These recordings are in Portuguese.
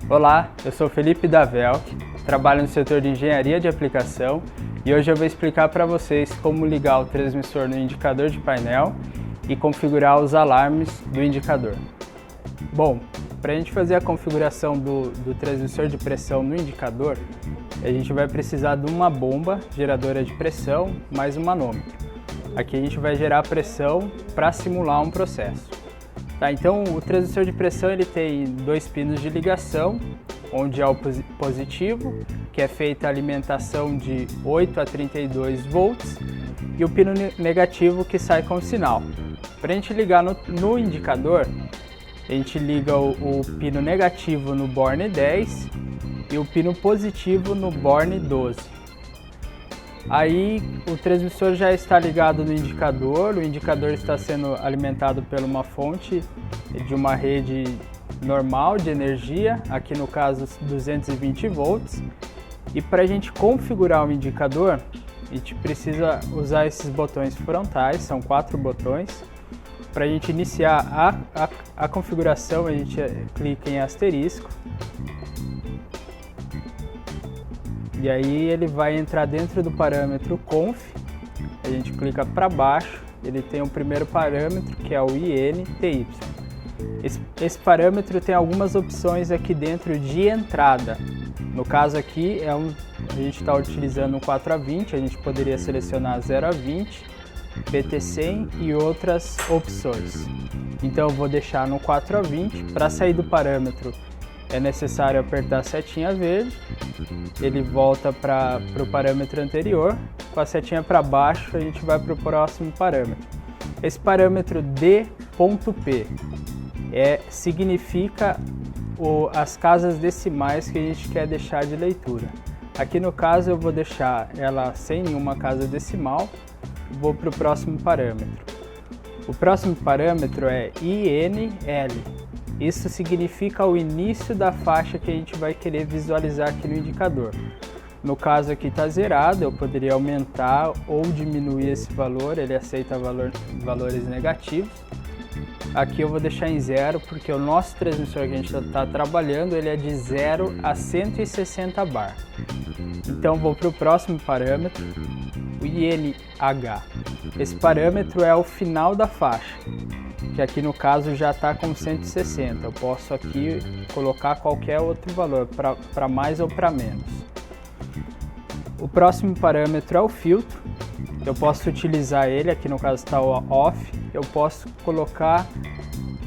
Olá, eu sou Felipe Davelk, trabalho no setor de engenharia de aplicação e hoje eu vou explicar para vocês como ligar o transmissor no indicador de painel e configurar os alarmes do indicador. Bom, para a gente fazer a configuração do transmissor de pressão no indicador, a gente vai precisar de uma bomba geradora de pressão mais um manômetro. Aqui a gente vai gerar pressão para simular um processo. Tá, então o transmissor de pressão ele tem dois pinos de ligação, onde é o positivo, que é feita a alimentação de 8 a 32 volts, e o pino negativo que sai com o sinal. Para a gente ligar no indicador, a gente liga o pino negativo no borne 10 e o pino positivo no borne 12. Aí o transmissor já está ligado no indicador, o indicador está sendo alimentado por uma fonte de uma rede normal de energia, aqui no caso 220 volts. E para a gente configurar o indicador, a gente precisa usar esses botões frontais, são 4 botões. Para a gente iniciar a configuração, a gente clica em asterisco. E aí ele vai entrar dentro do parâmetro conf, a gente clica para baixo, ele tem o primeiro parâmetro que é o INTY. Esse parâmetro tem algumas opções aqui dentro de entrada. No caso aqui a gente está utilizando o 4 a 20, a gente poderia selecionar 0 a 20, PT100 e outras opções. Então eu vou deixar no 4 a 20, para sair do parâmetro é necessário apertar a setinha verde, ele volta para o parâmetro anterior, com a setinha para baixo a gente vai para o próximo parâmetro. Esse parâmetro D.P significa as casas decimais que a gente quer deixar de leitura. Aqui no caso eu vou deixar ela sem nenhuma casa decimal, vou para o próximo parâmetro. O próximo parâmetro é INL. Isso significa o início da faixa que a gente vai querer visualizar aqui no indicador. No caso aqui está zerado, eu poderia aumentar ou diminuir esse valor, ele aceita valores negativos. Aqui eu vou deixar em 0 porque o nosso transmissor que a gente está trabalhando ele é de 0 a 160 bar. Então vou para o próximo parâmetro, o INH. Esse parâmetro é o final da faixa, que aqui no caso já está com 160. Eu posso aqui colocar qualquer outro valor, para mais ou para menos. O próximo parâmetro é o filtro. Eu posso utilizar ele, aqui no caso está o off. Eu posso colocar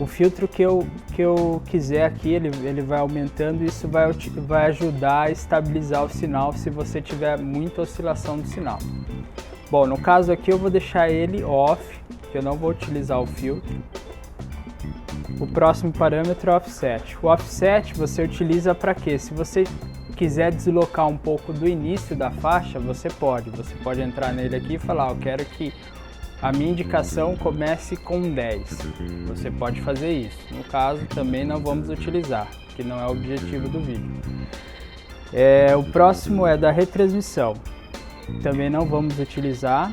o filtro que eu quiser aqui, ele vai aumentando e isso vai ajudar a estabilizar o sinal se você tiver muita oscilação do sinal. Bom, no caso aqui eu vou deixar ele off, que eu não vou utilizar o filtro. O próximo parâmetro é o offset. O offset você utiliza para quê? Se você quiser deslocar um pouco do início da faixa, você pode entrar nele aqui e falar, eu quero que a minha indicação comece com 10. Você pode fazer isso. No caso, também não vamos utilizar, que não é o objetivo do vídeo. O próximo é da retransmissão. Também não vamos utilizar.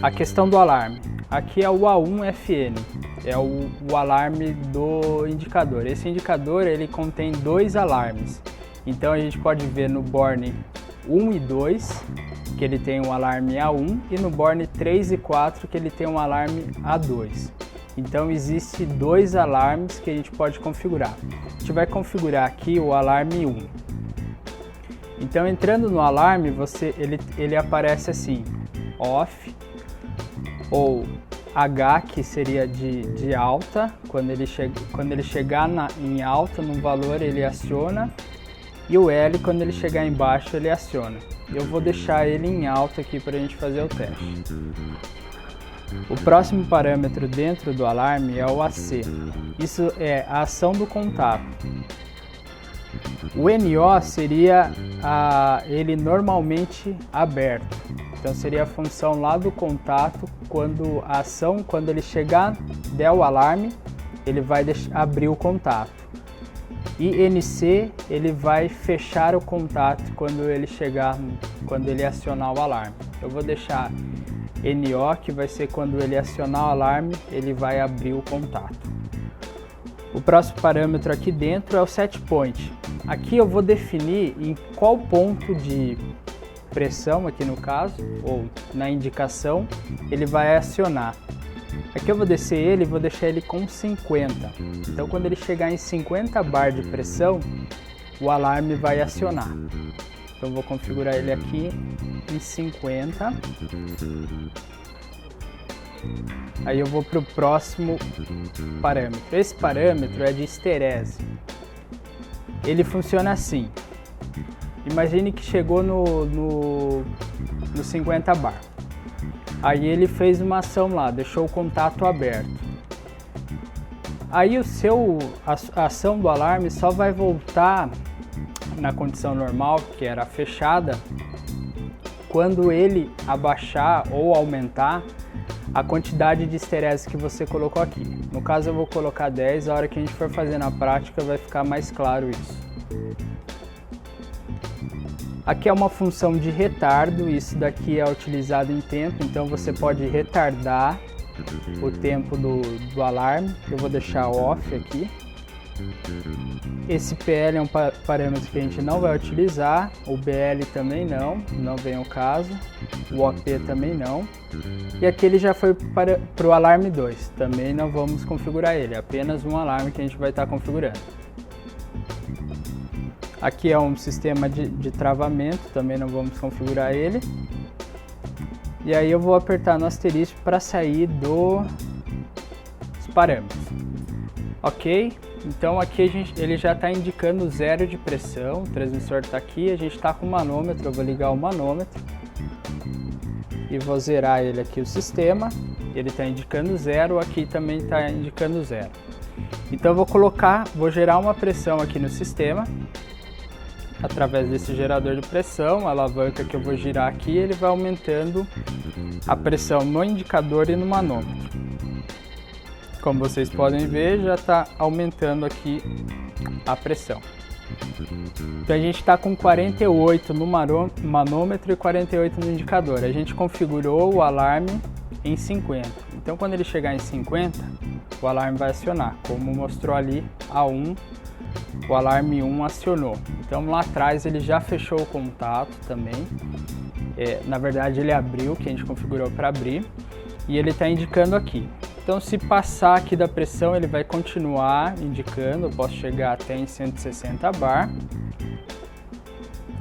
A questão do alarme. Aqui é o A1FN, é o alarme do indicador. Esse indicador ele contém 2 alarmes. Então a gente pode ver no borne 1 e 2, que ele tem um alarme A1, e no borne 3 e 4, que ele tem um alarme A2. Então existe 2 alarmes que a gente pode configurar. A gente vai configurar aqui o alarme 1. Então entrando no alarme, ele aparece assim, off, ou H, que seria de alta, quando ele chegar em alta no valor ele aciona, e o L, quando ele chegar embaixo ele aciona. Eu vou deixar ele em alta aqui para a gente fazer o teste. O próximo parâmetro dentro do alarme é o AC. Isso é a ação do contato. O NO seria ele normalmente aberto. Então seria a função lá do contato, quando ele chegar, der o alarme, ele vai abrir o contato. E NC, ele vai fechar o contato quando ele acionar o alarme. Eu vou deixar NO, que vai ser quando ele acionar o alarme, ele vai abrir o contato. O próximo parâmetro aqui dentro é o set point. Aqui eu vou definir em qual ponto de pressão, aqui no caso, ou na indicação, ele vai acionar. Aqui eu vou descer ele e vou deixar ele com 50. Então quando ele chegar em 50 bar de pressão, o alarme vai acionar. Então eu vou configurar ele aqui em 50. Aí eu vou para o próximo parâmetro. Esse parâmetro é de esterese. Ele funciona assim. Imagine que chegou no 50 bar. Aí ele fez uma ação lá, deixou o contato aberto. Aí a ação do alarme só vai voltar na condição normal, que era fechada, quando ele abaixar ou aumentar a quantidade de esterese que você colocou aqui. No caso eu vou colocar 10, a hora que a gente for fazer na prática vai ficar mais claro isso. Aqui é uma função de retardo, isso daqui é utilizado em tempo, então você pode retardar o tempo do alarme. Eu vou deixar off aqui. Esse PL é um parâmetro que a gente não vai utilizar, o BL também não vem ao caso, o OP também não. E aqui ele já foi para o alarme 2, também não vamos configurar ele, é apenas um alarme que a gente vai estar configurando. Aqui é um sistema de travamento, também não vamos configurar ele. E aí eu vou apertar no asterisco para sair dos parâmetros. Ok, então aqui ele já está indicando 0 de pressão, o transmissor está aqui, a gente está com o manômetro, eu vou ligar o manômetro. E vou zerar ele aqui o sistema, ele está indicando 0, aqui também está indicando 0. Então eu vou gerar uma pressão aqui no sistema, através desse gerador de pressão, a alavanca que eu vou girar aqui, ele vai aumentando a pressão no indicador e no manômetro. Como vocês podem ver, já está aumentando aqui a pressão. Então a gente está com 48 no manômetro e 48 no indicador. A gente configurou o alarme em 50. Então quando ele chegar em 50, o alarme vai acionar. Como mostrou ali a 1, o alarme 1 acionou. Então lá atrás ele já fechou o contato também. Na verdade ele abriu, que a gente configurou para abrir. E ele está indicando aqui. Então se passar aqui da pressão, ele vai continuar indicando. Eu posso chegar até em 160 bar,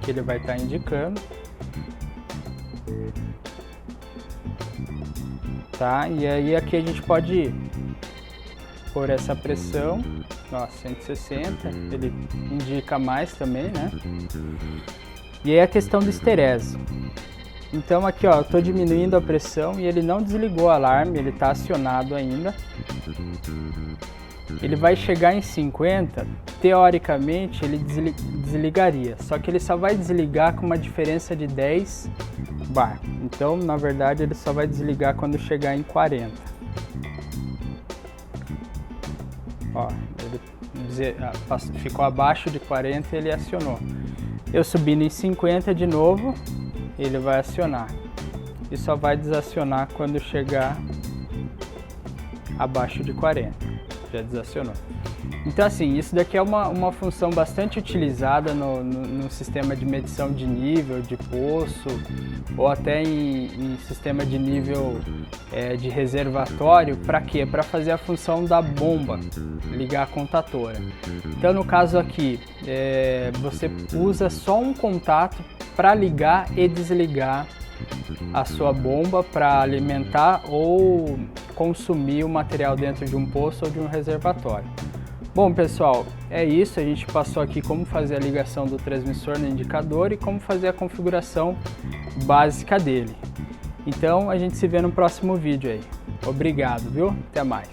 que ele vai estar indicando. Tá? E aí aqui a gente pode pôr essa pressão, ó, 160, ele indica mais também, né? E aí a questão do esterese. Então aqui, ó, eu estou diminuindo a pressão e ele não desligou o alarme, ele está acionado ainda. Ele vai chegar em 50, teoricamente ele desligaria, só que ele só vai desligar com uma diferença de 10 bar. Então, na verdade, ele só vai desligar quando chegar em 40. Ó, ele ficou abaixo de 40 e ele acionou. Eu subindo em 50 de novo, ele vai acionar. E só vai desacionar quando chegar abaixo de 40. Já desacionou. Então assim, isso daqui é uma função bastante utilizada no sistema de medição de nível, de poço, ou até em sistema de nível de reservatório. Para quê? Para fazer a função da bomba, ligar a contatora. Então no caso aqui, você usa só um contato para ligar e desligar a sua bomba para alimentar ou consumir o material dentro de um poço ou de um reservatório. Bom pessoal, é isso, a gente passou aqui como fazer a ligação do transmissor no indicador e como fazer a configuração básica dele. Então a gente se vê no próximo vídeo aí. Obrigado, viu? Até mais.